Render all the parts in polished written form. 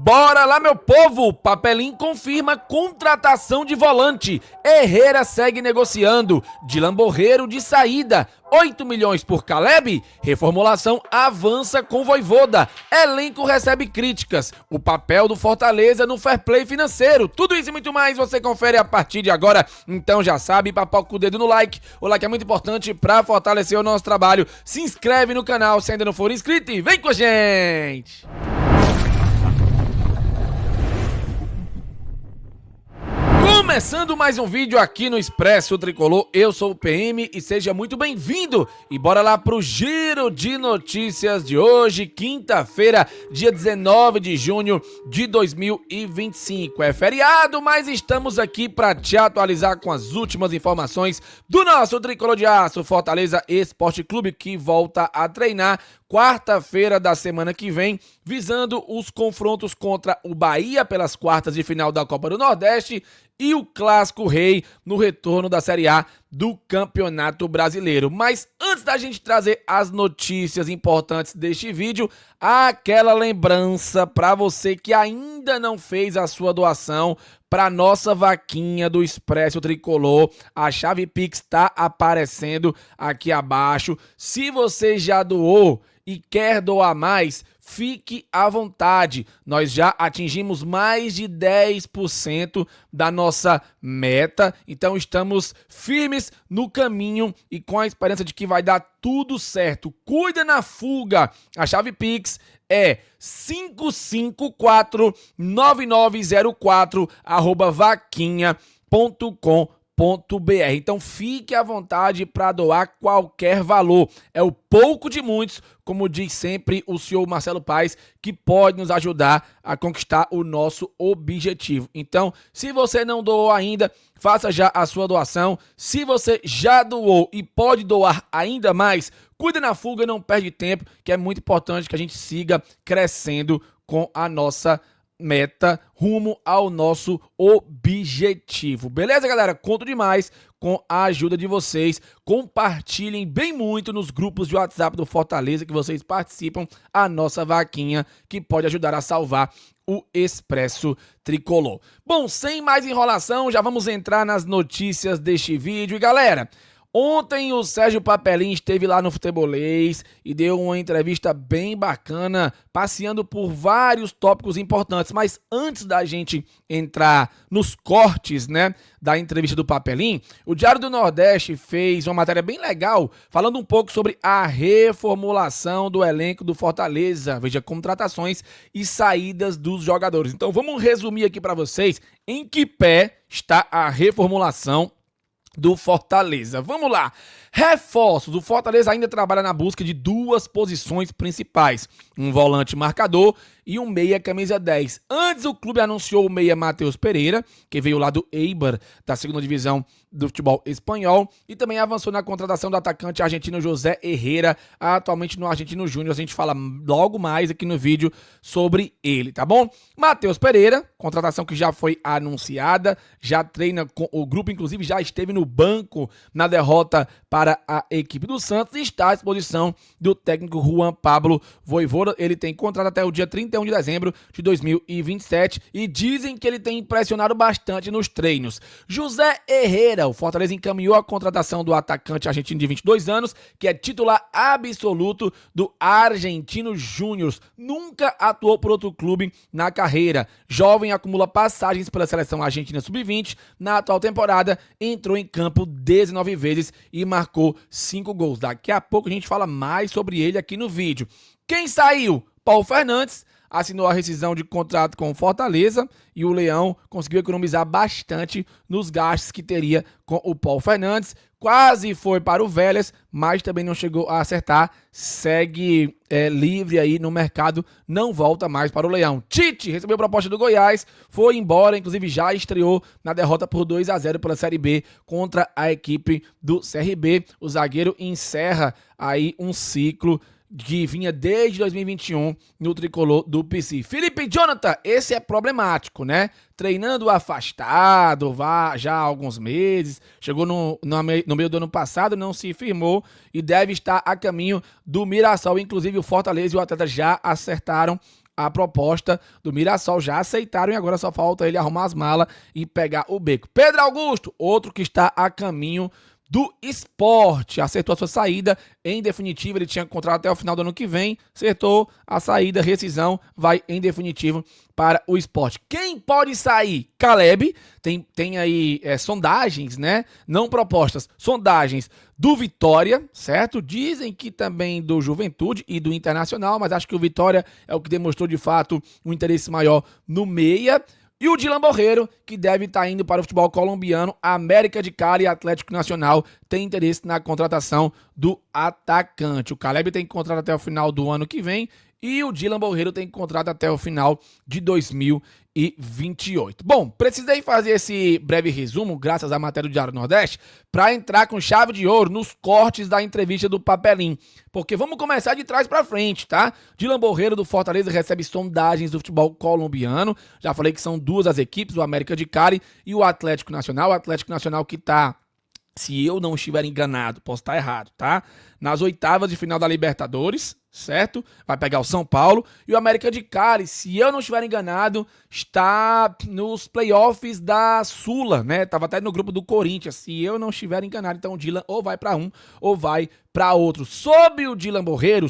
Bora lá, meu povo! Papelim confirma contratação de volante. Herrera segue negociando. Dylan Borreiro de saída. 8 milhões por Caleb. Reformulação avança com Vojvoda. Elenco recebe críticas. O papel do Fortaleza no fair play financeiro. Tudo isso e muito mais você confere a partir de agora. Então já sabe, papoca o dedo no like. O like é muito importante para fortalecer o nosso trabalho. Se inscreve no canal se ainda não for inscrito e vem com a gente! Começando mais um vídeo aqui no Expresso Tricolor, eu sou o PM e seja muito bem-vindo. E bora lá pro giro de notícias de hoje, quinta-feira, dia 19 de junho de 2025. É feriado, mas estamos aqui para te atualizar com as últimas informações do nosso Tricolor de Aço, Fortaleza Esporte Clube, que volta a treinar quarta-feira da semana que vem, visando os confrontos contra o Bahia pelas quartas de final da Copa do Nordeste e o Clássico Rei no retorno da Série A do Campeonato Brasileiro. Mas antes da gente trazer as notícias importantes deste vídeo, aquela lembrança para você que ainda não fez a sua doação para nossa vaquinha do Expresso Tricolor. A chave Pix está aparecendo aqui abaixo. Se você já doou e quer doar mais, fique à vontade. Nós já atingimos mais de 10% da nossa meta, então estamos firmes no caminho e com a esperança de que vai dar tudo certo. Cuida na fuga. A chave Pix é 5549904@vaquinha.com.br. Então fique à vontade para doar qualquer valor. É o pouco de muitos, como diz sempre o senhor Marcelo Paes, que pode nos ajudar a conquistar o nosso objetivo. Então, se você não doou ainda, faça já a sua doação. Se você já doou e pode doar ainda mais, cuida na fuga, não perde tempo, que é muito importante que a gente siga crescendo com a nossa meta rumo ao nosso objetivo. Beleza, galera? Conto demais com a ajuda de vocês. Compartilhem bem muito nos grupos de WhatsApp do Fortaleza que vocês participam a nossa vaquinha, que pode ajudar a salvar o Expresso Tricolor. Bom, sem mais enrolação, já vamos entrar nas notícias deste vídeo. E galera, ontem o Sérgio Papelim esteve lá no Futebolês e deu uma entrevista bem bacana, passeando por vários tópicos importantes. Mas antes da gente entrar nos cortes, né, da entrevista do Papelim, o Diário do Nordeste fez uma matéria bem legal, falando um pouco sobre a reformulação do elenco do Fortaleza. Veja, contratações e saídas dos jogadores. Então vamos resumir aqui para vocês em que pé está a reformulação do Fortaleza. Vamos lá. Reforços. O Fortaleza ainda trabalha na busca de duas posições principais, um volante marcador e um meia camisa 10. Antes o clube anunciou o meia Matheus Pereira, que veio lá do Eibar, da segunda divisão do futebol espanhol, e também avançou na contratação do atacante argentino José Herrera, atualmente no Argentino Júnior. A gente fala logo mais aqui no vídeo sobre ele, tá bom? Matheus Pereira, contratação que já foi anunciada, já treina com o grupo, inclusive já esteve no banco na derrota para a equipe do Santos e está à disposição do técnico Juan Pablo Vojvoda. Ele tem contrato até o dia 31 de dezembro de 2027 e dizem que ele tem impressionado bastante nos treinos. José Herrera, o Fortaleza encaminhou a contratação do atacante argentino de 22 anos, que é titular absoluto do Argentino Júnior. Nunca atuou por outro clube na carreira. Jovem acumula passagens pela seleção argentina sub-20. Na atual temporada, entrou em campo 19 vezes e marcou 5 gols. Daqui a pouco a gente fala mais sobre ele aqui no vídeo. Quem saiu? Paulo Fernandes assinou a rescisão de contrato com o Fortaleza e o Leão conseguiu economizar bastante nos gastos que teria com o Paulo Fernandes. Quase foi para o Vélez, mas também não chegou a acertar. Segue livre aí no mercado, não volta mais para o Leão. Tite recebeu proposta do Goiás, foi embora, inclusive já estreou na derrota por 2-0 pela Série B contra a equipe do CRB. O zagueiro encerra aí um ciclo que vinha desde 2021 no tricolor do PC. Felipe Jonathan, esse é problemático, né? Treinando afastado já há alguns meses, chegou no meio do ano passado, não se firmou e deve estar a caminho do Mirassol. Inclusive o Fortaleza e o atleta já acertaram a proposta do Mirassol. Já aceitaram e agora só falta ele arrumar as malas e pegar o beco. Pedro Augusto, outro que está a caminho do Sport, acertou a sua saída em definitivo, ele tinha contrato até o final do ano que vem, acertou a saída, rescisão, vai em definitivo para o Sport. Quem pode sair? Caleb, tem aí sondagens, né, não propostas, sondagens do Vitória, certo? Dizem que também do Juventude e do Internacional, mas acho que o Vitória é o que demonstrou de fato um interesse maior no meia. E o Dylan Borreiro, que deve estar indo para o futebol colombiano, América de Cali e Atlético Nacional tem interesse na contratação do atacante. O Caleb tem contrato até o final do ano que vem e o Dylan Borreiro tem contrato até o final de 2028. Bom, precisei fazer esse breve resumo, graças à matéria do Diário Nordeste, para entrar com chave de ouro nos cortes da entrevista do Papelim. Porque vamos começar de trás para frente, tá? Dylan Borreiro do Fortaleza recebe sondagens do futebol colombiano. Já falei que são duas as equipes, o América de Cali e o Atlético Nacional. O Atlético Nacional que tá, se eu não estiver enganado, posso estar errado, tá? Nas oitavas de final da Libertadores, certo? Vai pegar o São Paulo. E o América de Cali, se eu não estiver enganado, está nos playoffs da Sula, né? Tava até no grupo do Corinthians, se eu não estiver enganado. Então o Dylan ou vai para um ou vai para outro. Sobre o Dylan Borreiro,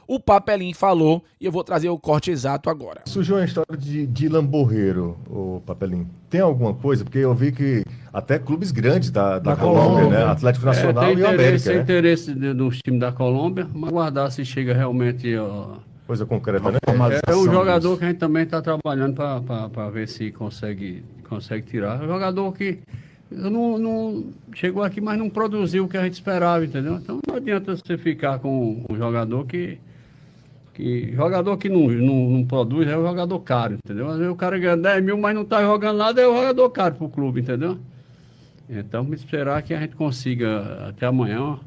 o Papelim falou e eu vou trazer o corte exato agora. Surgiu a história de Dylan Borreiro, o Papelim. Tem alguma coisa? Porque eu vi que até clubes grandes da Colômbia, né? Atlético Nacional e o América, tem né? interesse dos times da Colômbia, mas aguardar se chega realmente... Coisa concreta, né? É o jogador que a gente também está trabalhando para ver se consegue tirar. É um jogador que não chegou aqui, mas não produziu o que a gente esperava, entendeu? Então não adianta você ficar com um jogador que jogador que não produz é um jogador caro, entendeu? Às vezes o cara ganha 10 mil, mas não está jogando nada, é um jogador caro para o clube, entendeu? Então, me esperar que a gente consiga até amanhã.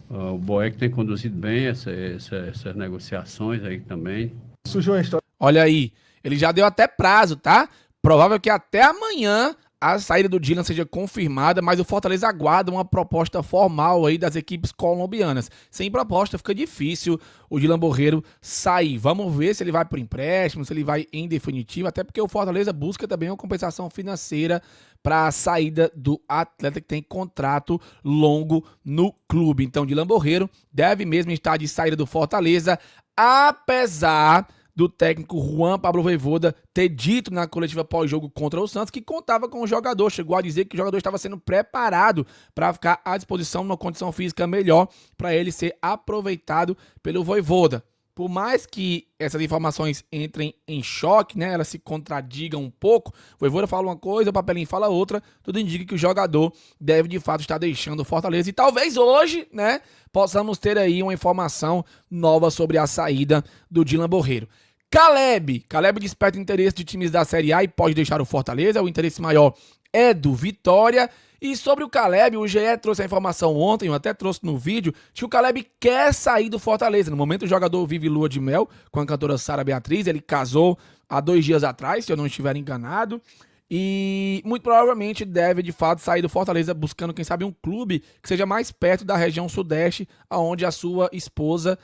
O Boeck tem conduzido bem essas negociações aí também. Surgiu a história. Olha aí, ele já deu até prazo, tá? Provável que até amanhã a saída do Dylan seja confirmada, mas o Fortaleza aguarda uma proposta formal aí das equipes colombianas. Sem proposta fica difícil o Dylan Borreiro sair. Vamos ver se ele vai por empréstimo, se ele vai em definitivo, até porque o Fortaleza busca também uma compensação financeira para a saída do atleta que tem contrato longo no clube. Então, Dylan Borreiro deve mesmo estar de saída do Fortaleza, apesar do técnico Juan Pablo Vojvoda ter dito na coletiva pós-jogo contra o Santos que contava com o jogador, chegou a dizer que o jogador estava sendo preparado para ficar à disposição numa condição física melhor para ele ser aproveitado pelo Vojvoda. Por mais que essas informações entrem em choque, né, elas se contradigam um pouco, o Vojvoda fala uma coisa, o Papelinho fala outra, tudo indica que o jogador deve de fato estar deixando o Fortaleza e talvez hoje, né, possamos ter aí uma informação nova sobre a saída do Dylan Borreiro. Caleb desperta interesse de times da Série A e pode deixar o Fortaleza, o interesse maior é do Vitória. E sobre o Caleb, o GE trouxe a informação ontem, eu até trouxe no vídeo, que o Caleb quer sair do Fortaleza. No momento o jogador vive lua de mel com a cantora Sara Beatriz, ele casou há 2 dias atrás, se eu não estiver enganado. E muito provavelmente deve de fato sair do Fortaleza buscando, quem sabe, um clube que seja mais perto da região sudeste, onde a sua esposa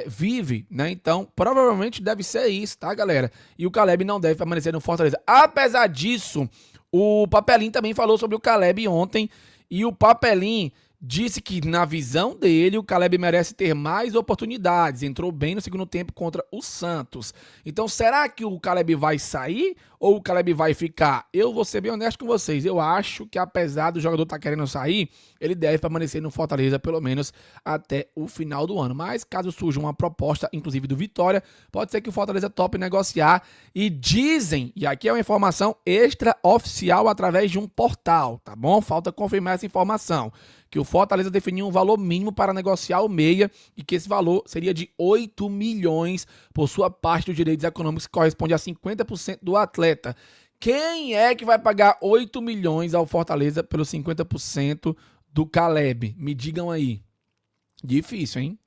vive, né? Então, provavelmente deve ser isso, tá, galera? E o Caleb não deve permanecer no Fortaleza. Apesar disso, o Papelim também falou sobre o Caleb ontem e o Papelim disse que, na visão dele, o Caleb merece ter mais oportunidades. Entrou bem no segundo tempo contra o Santos. Então, será que o Caleb vai sair ou o Caleb vai ficar? Eu vou ser bem honesto com vocês. Eu acho que, apesar do jogador estar querendo sair, ele deve permanecer no Fortaleza pelo menos até o final do ano. Mas, caso surja uma proposta, inclusive do Vitória, pode ser que o Fortaleza tope negociar. E dizem, e aqui é uma informação extraoficial através de um portal, tá bom? Falta confirmar essa informação, que o Fortaleza definiu um valor mínimo para negociar o meia e que esse valor seria de 8 milhões por sua parte dos direitos econômicos, que corresponde a 50% do atleta. Quem é que vai pagar 8 milhões ao Fortaleza pelos 50% do Caleb? Me digam aí. Difícil, hein?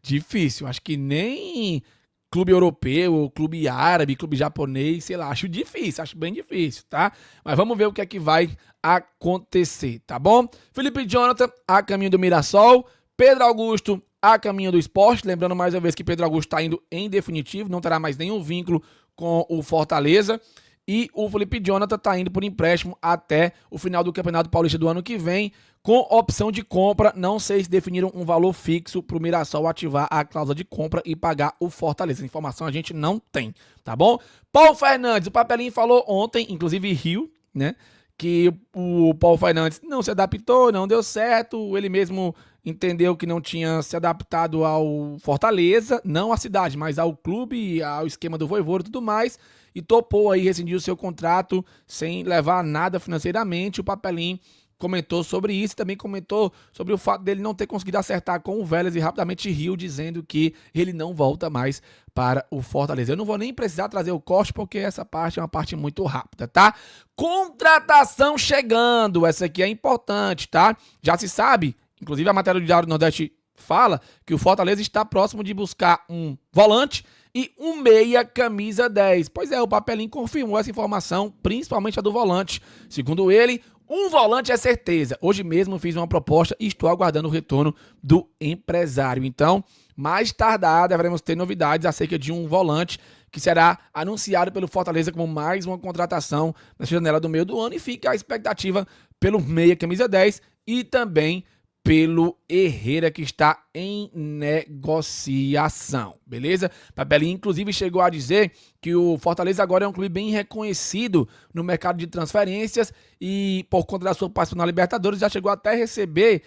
Difícil. Acho que nem clube europeu, clube árabe, clube japonês, sei lá, acho difícil, acho bem difícil, tá? Mas vamos ver o que é que vai acontecer, tá bom? Felipe Jonathan, a caminho do Mirassol. Pedro Augusto, a caminho do Sport. Lembrando mais uma vez que Pedro Augusto está indo em definitivo, não terá mais nenhum vínculo com o Fortaleza. E o Felipe Jonathan está indo por empréstimo até o final do Campeonato Paulista do ano que vem, com opção de compra. Não sei se definiram um valor fixo para o Mirassol ativar a cláusula de compra e pagar o Fortaleza. Essa informação a gente não tem, tá bom? Paulo Fernandes, o Papelinho falou ontem, inclusive riu, né? Que o Paulo Fernandes não se adaptou, não deu certo. Ele mesmo entendeu que não tinha se adaptado ao Fortaleza, não à cidade, mas ao clube, ao esquema do Vojvoda e tudo mais. E topou aí rescindir o seu contrato sem levar nada financeiramente. O Papelinho comentou sobre isso, também comentou sobre o fato dele não ter conseguido acertar com o Vélez e rapidamente riu, dizendo que ele não volta mais para o Fortaleza. Eu não vou nem precisar trazer o corte, porque essa parte é uma parte muito rápida, tá? Contratação chegando, essa aqui é importante, tá? Já se sabe, inclusive a matéria do Diário do Nordeste fala que o Fortaleza está próximo de buscar um volante e um meia camisa 10. Pois é, o Papelinho confirmou essa informação, principalmente a do volante. Segundo ele, um volante é certeza. Hoje mesmo fiz uma proposta e estou aguardando o retorno do empresário. Então, mais tardar, deveremos ter novidades acerca de um volante que será anunciado pelo Fortaleza como mais uma contratação na janela do meio do ano. E fica a expectativa pelo meia camisa 10 e também pelo Herrera, que está em negociação, beleza? Papelinho, inclusive, chegou a dizer que o Fortaleza agora é um clube bem reconhecido no mercado de transferências e, por conta da sua participação na Libertadores, já chegou até a receber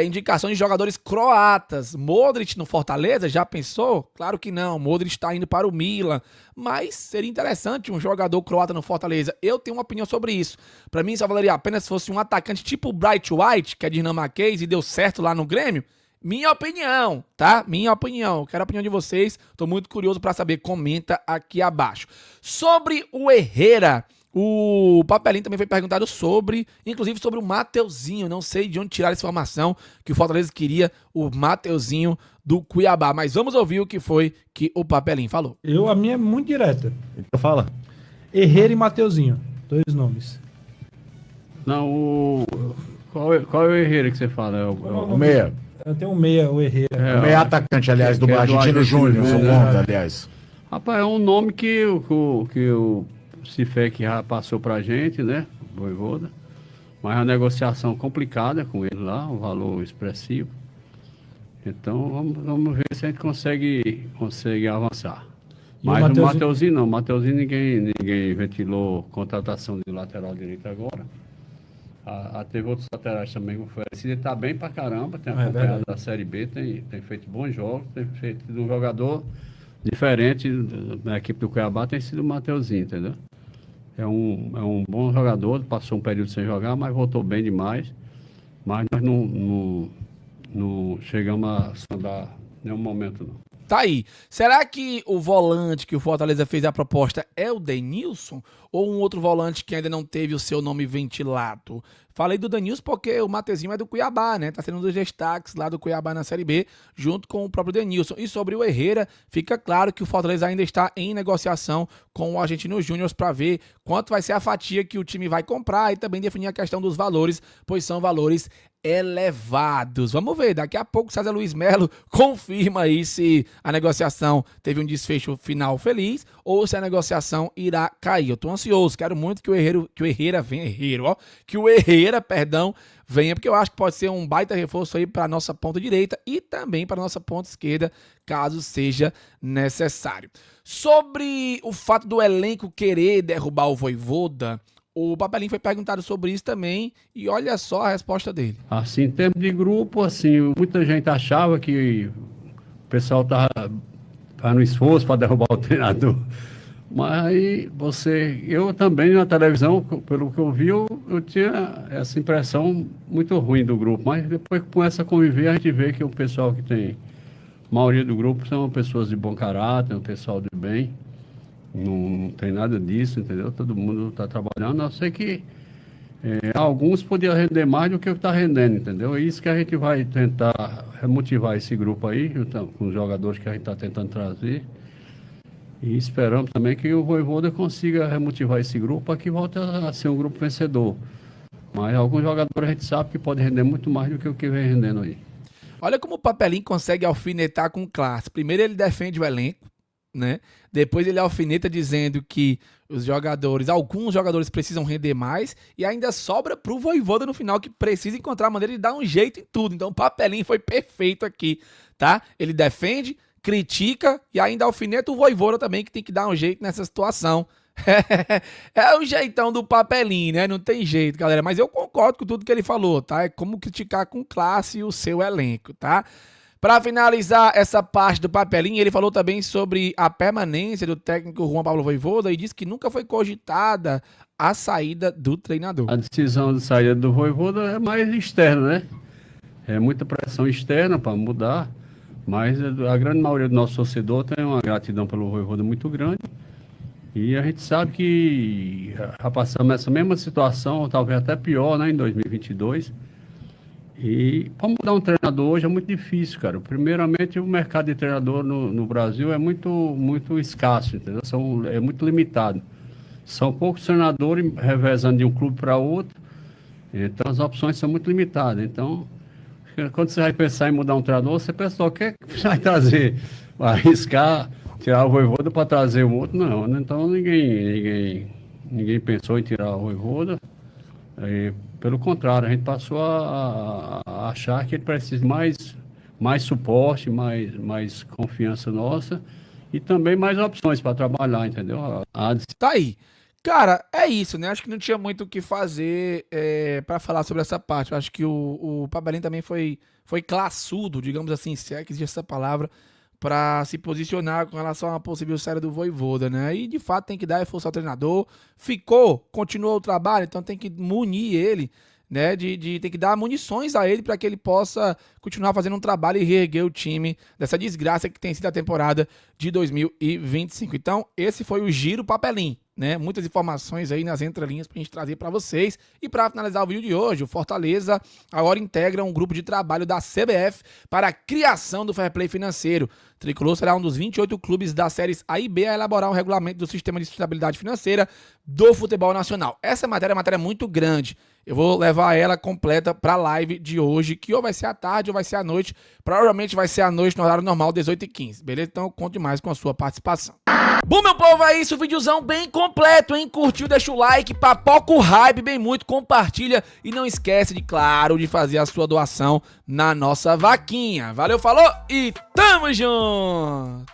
indicações de jogadores croatas. Modric no Fortaleza, já pensou? Claro que não, Modric está indo para o Milan, mas seria interessante um jogador croata no Fortaleza. Eu tenho uma opinião sobre isso. Para mim, só valeria a pena se fosse um atacante tipo o Bright White, que é dinamarquês e deu certo lá no Grêmio. Minha opinião, tá? Minha opinião. Quero a opinião de vocês. Tô muito curioso para saber. Comenta aqui abaixo. Sobre o Herrera, o Papelinho também foi perguntado sobre, inclusive sobre o Mateuzinho. Não sei de onde tirar essa informação que o Fortaleza queria o Mateuzinho do Cuiabá. Mas vamos ouvir o que foi que o Papelinho falou. A minha é muito direta. Então fala. Herrera e Mateuzinho. 2 nomes. Não, qual é o Herrera que você fala? O meia. Eu tenho um meia, o Herrera. O meia atacante, aliás, do que é do Argentino Júnior, Argentino, segundo, aliás. Rapaz, é um nome que o Cifec já passou pra gente, né? Vojvoda. Mas é uma negociação complicada com ele lá, um valor expressivo. Então vamos ver se a gente consegue avançar. Mas o Mateuzinho não. Mateuzinho ninguém ventilou contratação de lateral direito agora. Teve outros laterais também que oferecidos. Ele tá bem pra caramba, tem acompanhado da Série B, tem feito bons jogos, tem feito um jogador diferente na equipe do Cuiabá, tem sido o Mateuzinho, entendeu? É um bom jogador, passou um período sem jogar, mas voltou bem demais. Mas nós não chegamos a sondar em nenhum momento, não. Tá aí. Será que o volante que o Fortaleza fez a proposta é o Denilson? Ou um outro volante que ainda não teve o seu nome ventilado? Falei do Denilson porque o Mateuzinho é do Cuiabá, né? Tá sendo um dos destaques lá do Cuiabá na Série B, junto com o próprio Denilson. E sobre o Herrera, fica claro que o Fortaleza ainda está em negociação com o Argentino Júnior para ver quanto vai ser a fatia que o time vai comprar e também definir a questão dos valores, pois são valores elevados. Vamos ver, daqui a pouco o César Luiz Melo confirma aí se a negociação teve um desfecho final feliz ou se a negociação irá cair. Eu tô ansioso, quero muito que o Herrera venha, porque eu acho que pode ser um baita reforço aí para nossa ponta direita e também para nossa ponta esquerda, caso seja necessário. Sobre o fato do elenco querer derrubar o Vojvoda, o Papelinho foi perguntado sobre isso também e olha só a resposta dele. Assim, em termos de grupo, assim, muita gente achava que o pessoal tava no esforço para derrubar o treinador. Mas eu também na televisão, pelo que eu vi, eu tinha essa impressão muito ruim do grupo. Mas depois que começa a conviver, a gente vê que o pessoal que tem, a maioria do grupo são pessoas de bom caráter, um pessoal de bem. Não tem nada disso, entendeu? Todo mundo está trabalhando. Eu sei que alguns podiam render mais do que o que está rendendo, entendeu? É isso que a gente vai tentar remotivar esse grupo aí, com os jogadores que a gente está tentando trazer. E esperamos também que o Vojvoda consiga remotivar esse grupo para que volte a ser um grupo vencedor. Mas alguns jogadores a gente sabe que pode render muito mais do que o que vem rendendo aí. Olha como o Papelinho consegue alfinetar com classe. Primeiro ele defende o elenco, né? Depois ele alfineta dizendo que alguns jogadores precisam render mais e ainda sobra pro Vojvoda no final que precisa encontrar a maneira de dar um jeito em tudo. Então o Papelinho foi perfeito aqui, tá? Ele defende, critica e ainda alfineta o Vojvoda também, que tem que dar um jeito nessa situação. É o jeitão do Papelinho, né? Não tem jeito, galera. Mas eu concordo com tudo que ele falou, tá? É como criticar com classe o seu elenco, tá? Para finalizar essa parte do Papelinho, ele falou também sobre a permanência do técnico Juan Pablo Vojvoda e disse que nunca foi cogitada a saída do treinador. A decisão de saída do Vojvoda é mais externa, né? É muita pressão externa para mudar, mas a grande maioria do nosso torcedor tem uma gratidão pelo Vojvoda muito grande. E a gente sabe que já passamos essa mesma situação, talvez até pior, né, em 2022. E para mudar um treinador hoje é muito difícil, cara. Primeiramente, o mercado de treinador no Brasil é muito escasso, entendeu? É muito limitado. São poucos treinadores revezando de um clube para outro, então as opções são muito limitadas. Então, quando você vai pensar em mudar um treinador, você pensa, o que é que vai trazer? Vai arriscar, tirar o Vojvoda para trazer o outro? Não, né? Então ninguém pensou em tirar o Vojvoda. Pelo contrário, a gente passou a achar que ele precisa de mais suporte, mais confiança nossa e também mais opções para trabalhar, entendeu? Tá aí. Cara, é isso, né? Acho que não tinha muito o que fazer para falar sobre essa parte. Eu acho que o Papelinho também foi classudo, digamos assim, se é que existe essa palavra, para se posicionar com relação a uma possível saída do Vojvoda, né? E de fato tem que dar força ao treinador. Continuou o trabalho, então tem que munir ele, né? Tem que dar munições a ele para que ele possa continuar fazendo um trabalho e reerguer o time dessa desgraça que tem sido a temporada de 2025. Então, esse foi o Giro Papelinho, né? Muitas informações aí nas entrelinhas pra gente trazer para vocês. E para finalizar o vídeo de hoje, o Fortaleza agora integra um grupo de trabalho da CBF para a criação do Fair Play financeiro. O Tricolor será um dos 28 clubes das séries A e B a elaborar um regulamento do sistema de sustentabilidade financeira do futebol nacional. Essa matéria é uma matéria muito grande. Eu vou levar ela completa para a live de hoje, que ou vai ser à tarde ou vai ser à noite. Provavelmente vai ser à noite no horário normal, 18h15, beleza? Então eu conto mais com a sua participação. Bom, meu povo, é isso, videozão bem completo, hein? Curtiu, deixa o like, papoca o hype bem muito, compartilha e não esquece de, claro, de fazer a sua doação na nossa vaquinha. Valeu, falou e tamo junto!